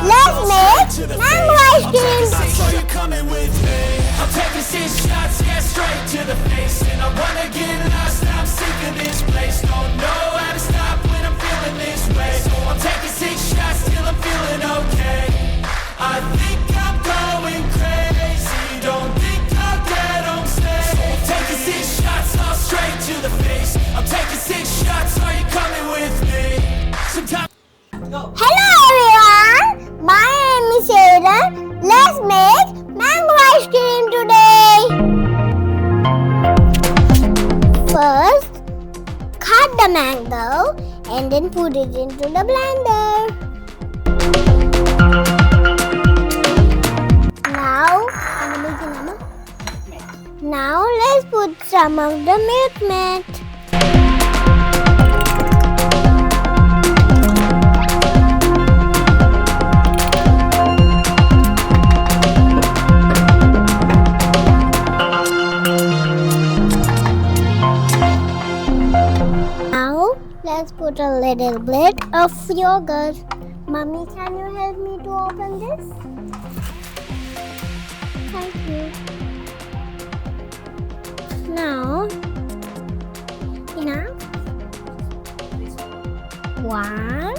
Let's make mango ice cream. So you're coming with me. I'm taking 6 shots, yeah, straight to the face. And I wanna get lost, I'm sick of this place. Don't know how to stop when I'm feeling this way. So I'm taking 6 shots till I'm feeling okay. I think I'm going crazy. Don't think I'll get home safe. So I'm taking 6 shots, all straight to the face. I'm taking 6 shots, are you coming with me? Sometimes Hello everyone, my name is Aiden. Let's make mango ice cream today. First, cut the mango and then put it into the blender. Now let's put some of the milk matte. Let's put a little bit of yogurt. Mommy, can you help me to open this? Thank you. Now, enough. 1,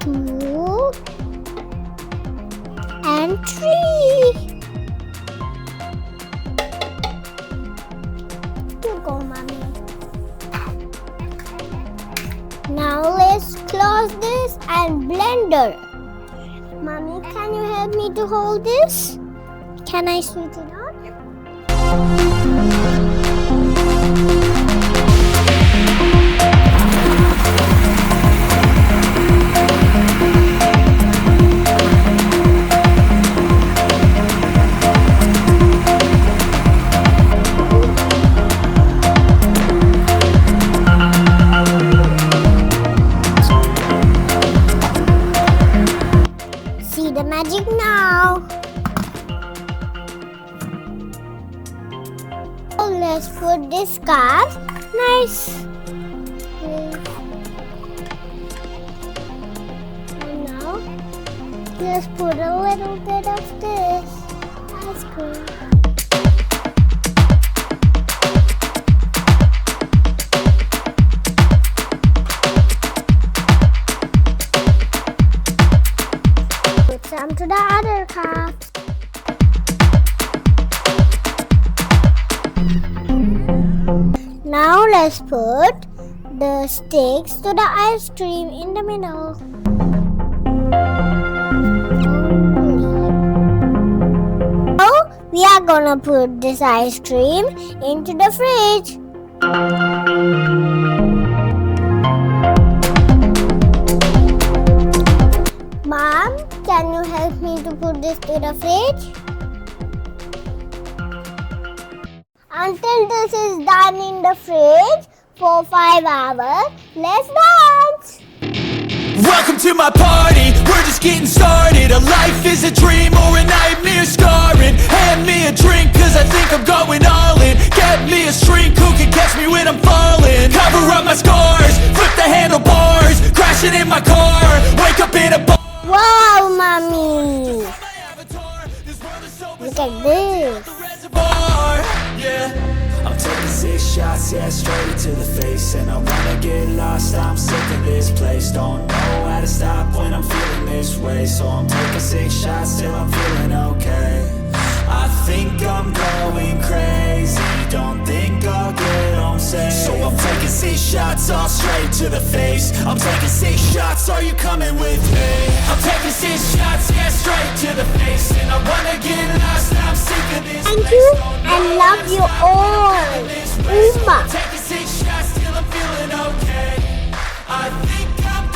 2, and 3. Go, mommy. Now let's close this and blender. Mommy, can you help me to hold this? Can I switch it on? The magic now. So let's put this scarf nice. And now let's put a little bit of this ice cream. Some to the other cup. Now let's put the sticks to the ice cream in the middle. Now we are gonna put this ice cream into the fridge. Mom, can you help me to put this to the fridge? Until this is done in the fridge for 5 hours, let's dance! welcome to my party, we're just getting started. A life is a dream or a nightmare scarring. Hand me a drink cause I think I'm going all in. Get me a shrink who can catch me when I'm falling. Cover up my scars, flip the handlebars. Crashing in my car, wake up in a bar. Wow, mommy! Look at this! I'm taking 6 shots, yeah, straight to the face. And I wanna get lost, I'm sick of this place. Don't know how to stop when I'm feeling this way. So I'm taking 6 shots till I'm feeling okay. I think I'm going crazy, don't think I'll get home safe. So I'm taking 6 shots, all straight to the face. I'm taking 6 shots, are you coming with me? I'm taking 6 shots, yeah, straight to the face. And I wanna get lost, I'm sick of this Thank place. you and love you all. Uma. Taking 6 shots till I'm feeling okay. I think